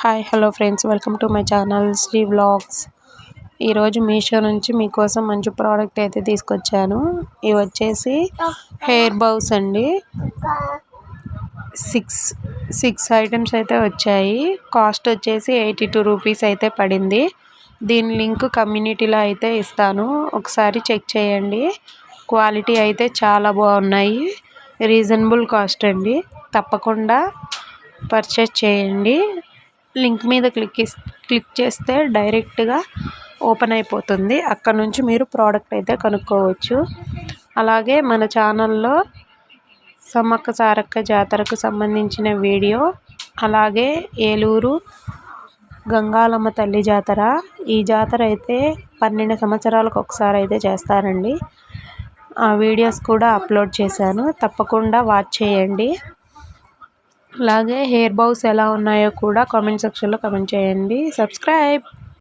Hi hello friends, welcome to my channel Sri vlogs. ఈరోజు మీషో నుంచి మీకోసం మంచి ప్రోడక్ట్ అయితే తీసుకొచ్చాను. ఇవి వచ్చేసి హెయిర్ బౌస్ అండి. సిక్స్ ఐటమ్స్ అయితే వచ్చాయి. కాస్ట్ వచ్చేసి 82 రూపీస్ అయితే పడింది. దీని లింక్ కమ్యూనిటీలో అయితే ఇస్తాను, ఒకసారి చెక్ చేయండి. క్వాలిటీ అయితే చాలా బాగున్నాయి. రీజనబుల్ కాస్ట్ అండి. తప్పకుండా పర్చేస్ చేయండి. లింక్ మీద క్లిక్ చేస్తే డైరెక్ట్గా ఓపెన్ అయిపోతుంది. అక్కడ నుంచి మీరు ప్రోడక్ట్ అయితే కనుక్కోవచ్చు. అలాగే మన ఛానల్లో సమ్మక్క సారక్క జాతరకు సంబంధించిన వీడియో, అలాగే ఏలూరు గంగాలమ్మ తల్లి జాతర, ఈ జాతర అయితే 12 సంవత్సరాలకు ఒకసారి అయితే చేస్తారండి. ఆ వీడియోస్ కూడా అప్లోడ్ చేశాను, తప్పకుండా వాచ్ చేయండి. అలాగే హెయిర్ బౌస్ ఎలా ఉన్నాయో కూడా కామెంట్ సెక్షన్లో కామెంట్ చేయండి. సబ్స్క్రైబ్.